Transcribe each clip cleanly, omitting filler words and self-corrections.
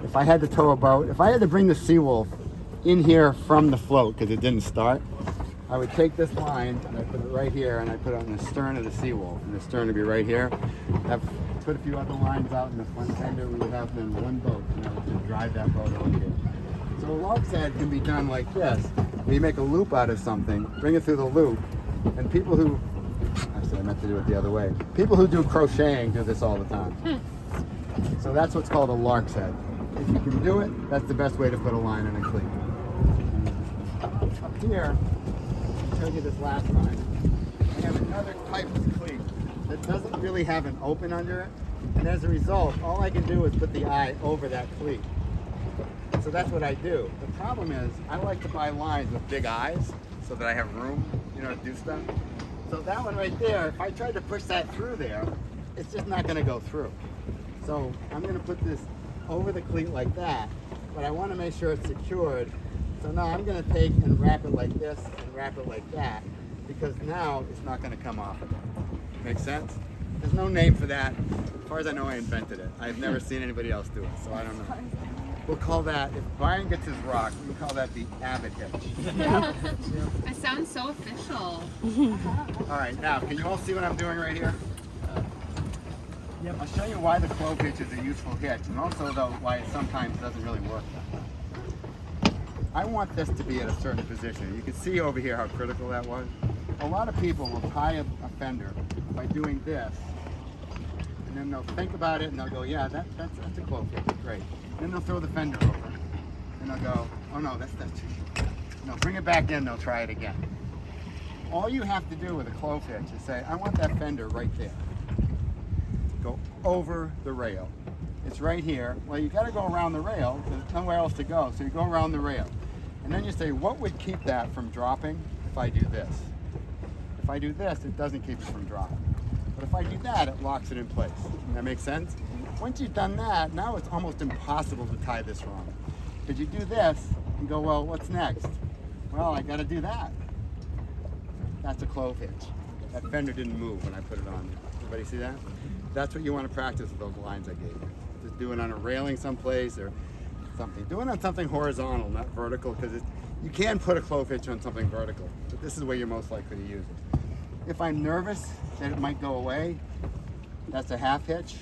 if I had to tow a boat, if I had to bring the Seawolf in here from the float because it didn't start, I would take this line and I put it right here and I put it on the stern of the Seawolf, and the stern would be right here. I've put a few other lines out in the front fender. We would have then one boat, and I would just drive that boat over here. So a log's head can be done like this, where you make a loop out of something, bring it through the loop, and people who, actually I meant to do it the other way, people who do crocheting do this all the time. So that's what's called a lark's head. If you can do it, that's the best way to put a line in a cleat. Up here, I showed you this last time, I have another type of cleat that doesn't really have an open under it, and as a result, all I can do is put the eye over that cleat. So that's what I do. The problem is, I like to buy lines with big eyes so that I have room, you know, to do stuff. So that one right there, if I tried to push that through there, it's just not going to go through. So I'm going to put this over the cleat like that, but I want to make sure it's secured. So now I'm going to take and wrap it like this and wrap it like that, because now it's not going to come off of it. Make sense? There's no name for that. As far as I know, I invented it. I've never seen anybody else do it, so I don't know. We'll call that, if Brian gets his rock, we'll call that the Abbott hitch. It sounds so official. All right, now, can you all see what I'm doing right here? Yep. I'll show you why the clove hitch is a useful hitch, and also, though, why it sometimes doesn't really work. I want this to be at a certain position. You can see over here how critical that was. A lot of people will tie a fender by doing this, and then they'll think about it and they'll go, yeah, that's a clove hitch, great. And then they'll throw the fender over, and they'll go, oh no, that's too short. No, bring it back in, they'll try it again. All you have to do with a clove hitch is say, I want that fender right there. Go over the rail. It's right here. Well, you got to go around the rail. There's nowhere else to go, so you go around the rail. And then you say, what would keep that from dropping if I do this? If I do this, it doesn't keep it from dropping. But if I do that, it locks it in place. Does that make sense? Once you've done that, now it's almost impossible to tie this wrong. Because you do this and go, well, what's next? Well, I got to do that. That's a clove hitch. That fender didn't move when I put it on there. Everybody see that? That's what you want to practice with those lines I gave you. Just do it on a railing someplace or something. Do it on something horizontal, not vertical, because you can put a clove hitch on something vertical, but this is where you're most likely to use it. If I'm nervous that it might go away, that's a half hitch.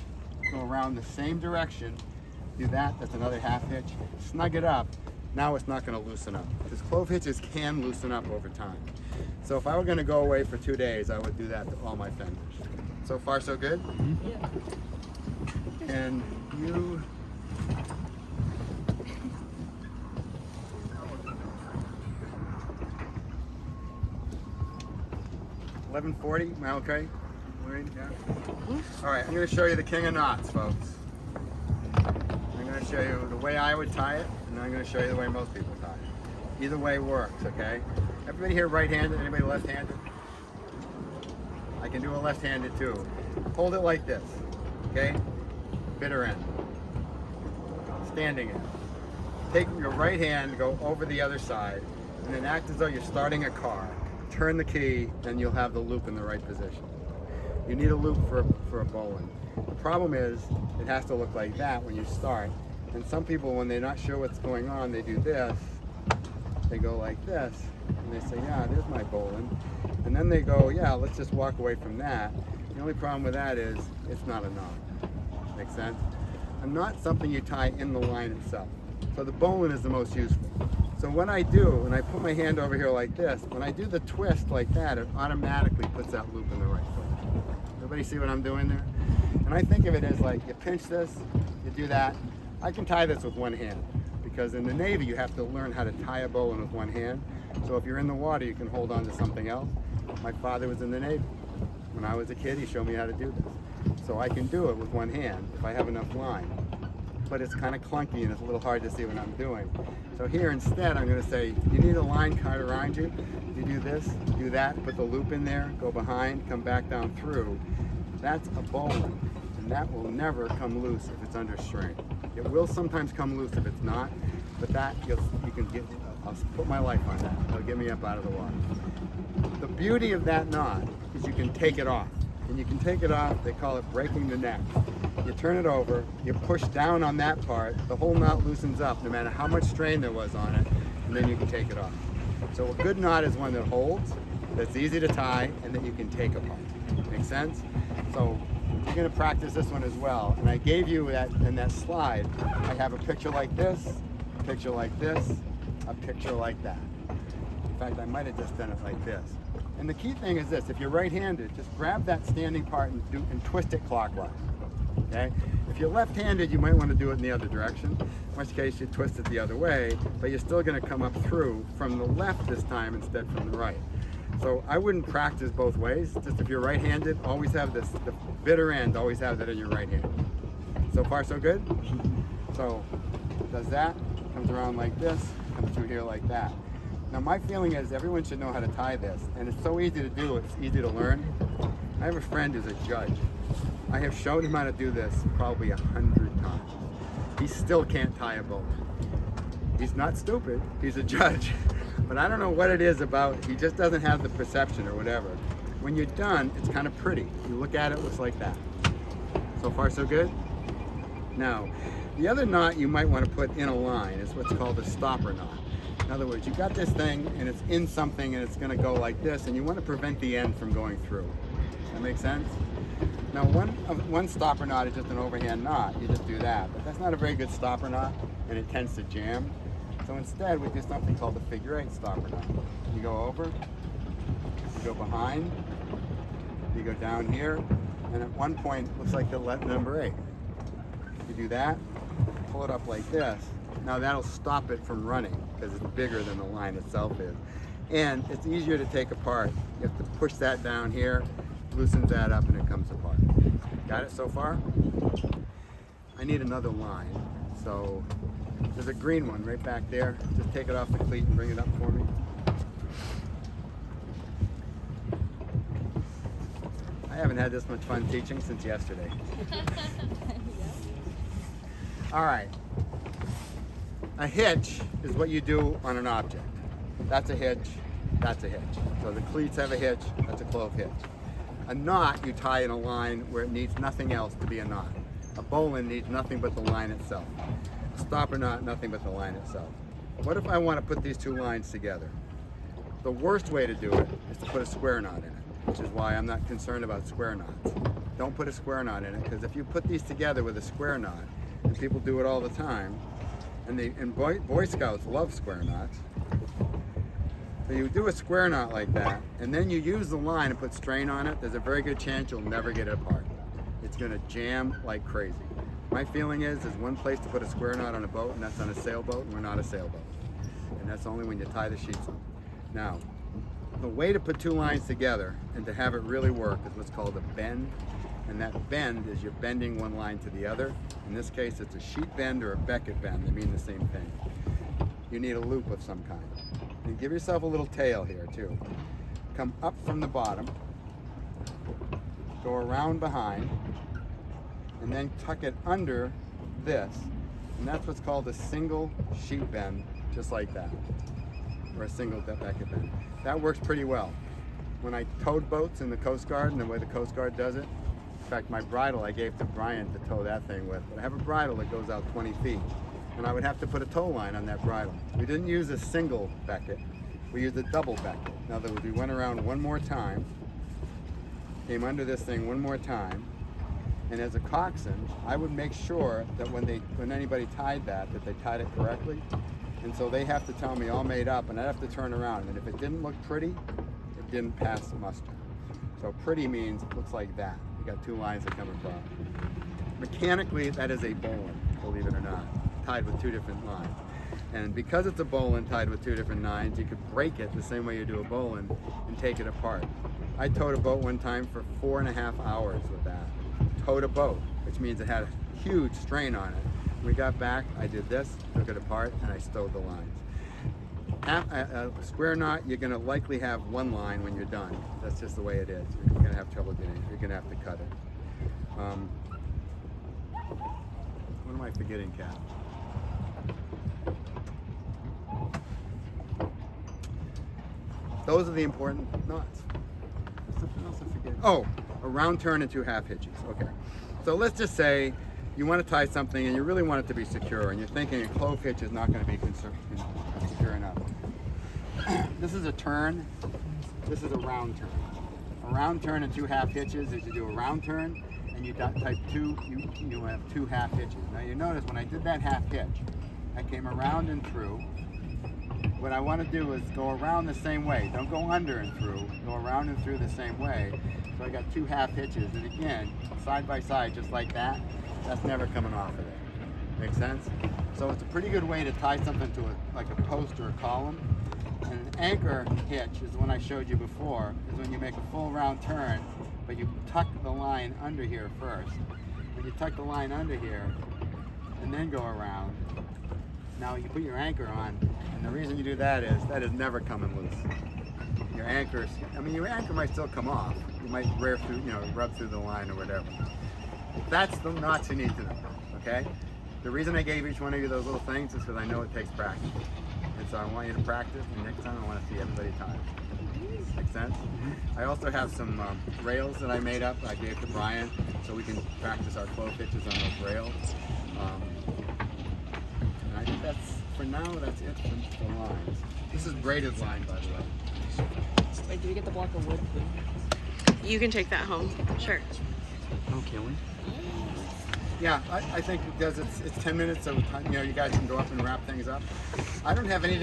Go around the same direction, do that, that's another half hitch. Snug it up, now it's not going to loosen up. Because clove hitches can loosen up over time. So if I were going to go away for 2 days, I would do that to all my fenders. So far, so good? Yeah. And you... $11.40, am I okay? Yeah. All right, I'm going to show you the king of knots, folks. I'm going to show you the way I would tie it, and I'm going to show you the way most people tie it. Either way works, okay? Everybody here right-handed? Anybody left-handed? I can do a left-handed too. Hold it like this, okay? Bitter end. Standing end. Take your right hand, go over the other side, and then act as though you're starting a car. Turn the key, then you'll have the loop in the right position. You need a loop for a bowline. The problem is, it has to look like that when you start. And some people, when they're not sure what's going on, they do this. They go like this, and they say, yeah, there's my bowline. And then they go, yeah, let's just walk away from that. The only problem with that is, it's not a knot. Make sense? A knot's something you tie in the line itself. So the bowline is the most useful. So what I do, when I put my hand over here like this, when I do the twist like that, it automatically puts that loop in the right place. Everybody see what I'm doing there? And I think of it as like, you pinch this, you do that. I can tie this with one hand, because in the Navy you have to learn how to tie a bowline with one hand. So if you're in the water, you can hold on to something else. My father was in the Navy. When I was a kid, he showed me how to do this. So I can do it with one hand if I have enough line. But it's kind of clunky and it's a little hard to see what I'm doing. So here instead, I'm going to say, you need a line tied around you. You do this, do that, put the loop in there, go behind, come back down through. That's a bowline, and that will never come loose if it's under strain. It will sometimes come loose if it's not, but that you can get. I'll put my life on that. It'll get me up out of the water. The beauty of that knot is you can take it off. And you can take it off, they call it breaking the neck. you turn it over, you push down on that part, the whole knot loosens up no matter how much strain there was on it, and then you can take it off. So a good knot is one that holds, that's easy to tie, and that you can take apart. Make sense? So you're going to practice this one as well. And I gave you that in that slide. I have a picture like this, a picture like this, a picture like that. In fact, I might have just done it like this. And the key thing is this: if you're right-handed, just grab that standing part and twist it clockwise. Okay? If you're left-handed, you might want to do it in the other direction, in which case you twist it the other way, but you're still going to come up through from the left this time instead from the right. So I wouldn't practice both ways. Just if you're right-handed, always have this, the bitter end, always have that in your right hand. So far, so good? So, does that, comes around like this, comes through here like that. Now my feeling is everyone should know how to tie this, and it's so easy to do, it's easy to learn. I have a friend who's a judge. I have shown him how to do this probably 100 times. He still can't tie a boat. He's not stupid, he's a judge. But I don't know what it is about, he just doesn't have the perception or whatever. When you're done, it's kind of pretty. You look at it, it looks like that. So far, so good? Now, the other knot you might want to put in a line is what's called a stopper knot. In other words, you've got this thing and it's in something and it's going to go like this, and you want to prevent the end from going through. Does that make sense? Now, one stopper knot is just an overhand knot. You just do that. But that's not a very good stopper knot, and it tends to jam. So instead, we do something called the figure 8 stopper knot. You go over, you go behind, you go down here, and at one point, it looks like the number 8. You do that, pull it up like this. Now that'll stop it from running because it's bigger than the line itself is. And it's easier to take apart. You have to push that down here, loosens that up, and it comes apart. Got it so far? I need another line. So there's a green one right back there. Just take it off the cleat and bring it up for me. I haven't had this much fun teaching since yesterday. All right. A hitch is what you do on an object. That's a hitch, that's a hitch. So the cleats have a hitch, that's a clove hitch. A knot you tie in a line where it needs nothing else to be a knot. A bowline needs nothing but the line itself. A stopper knot, nothing but the line itself. What if I want to put these two lines together? The worst way to do it is to put a square knot in it, which is why I'm not concerned about square knots. Don't put a square knot in it, because if you put these together with a square knot, and people do it all the time, and Boy Scouts love square knots. So you do a square knot like that, and then you use the line and put strain on it, there's a very good chance you'll never get it apart. It's gonna jam like crazy. My feeling is there's one place to put a square knot on a boat, and that's on a sailboat, and we're not a sailboat. And that's only when you tie the sheets on. Now, the way to put two lines together and to have it really work is what's called a bend. And that bend is you're bending one line to the other. In this case, it's a sheet bend or a Beckett bend. They mean the same thing. You need a loop of some kind. And give yourself a little tail here too. Come up from the bottom, go around behind, and then tuck it under this. And that's what's called a single sheet bend, just like that. Or a single Beckett bend. That works pretty well. When I towed boats in the Coast Guard and the way the Coast Guard does it, in fact, my bridle I gave to Brian to tow that thing with. But I have a bridle that goes out 20 feet. And I would have to put a tow line on that bridle. We didn't use a single Beckett. We used a double Beckett. In other words, we went around one more time, came under this thing one more time, and as a coxswain, I would make sure that when anybody tied that they tied it correctly. And so they have to tell me all made up, and I'd have to turn around. And if it didn't look pretty, it didn't pass muster. So pretty means it looks like that. You got two lines that come across. Mechanically, that is a bowline, believe it or not, tied with two different lines. And because it's a bowline tied with two different lines, you could break it the same way you do a bowline and take it apart. I towed a boat one time for 4.5 hours with that. Towed a boat, which means it had a huge strain on it. When we got back, I did this, took it apart, and I stowed the lines. A square knot, you're going to likely have one line when you're done. That's just the way it is. You're going to have trouble getting it. You're going to have to cut it. What am I forgetting, Kat? Those are the important knots. Something else I'm forgetting. Oh, a round turn and two half hitches. Okay. So let's just say you want to tie something and you really want it to be secure, and you're thinking a clove hitch is not going to be secure enough. This is a turn. This is a round turn. A round turn and 2 half hitches is you do a round turn and you type 2. You have 2 half hitches. Now you notice when I did that half hitch, I came around and through. What I want to do is go around the same way. Don't go under and through. Go around and through the same way. So I got 2 half hitches, and again, side by side, just like that. That's never coming off of it. Make sense? So it's a pretty good way to tie something to like a post or a column. And an anchor hitch is the one I showed you before, is when you make a full round turn, but you tuck the line under here first. When you tuck the line under here, and then go around, now you put your anchor on, and the reason you do that is never coming loose. Your anchor might still come off. You might wear through, rub through the line or whatever. That's the knots you need to know, okay? The reason I gave each one of you those little things is because I know it takes practice. And so I want you to practice, and next time I want to see everybody tie. Make sense? I also have some rails that I made up, I gave to Brian, so we can practice our clove hitches on those rails. And I think for now, that's it for the lines. This is braided line, by the way. Wait, do we get the block of wood, please? You can take that home. Sure. Oh, can we? Yeah, I think because it's 10 minutes, so you guys can go up and wrap things up. I don't have anything.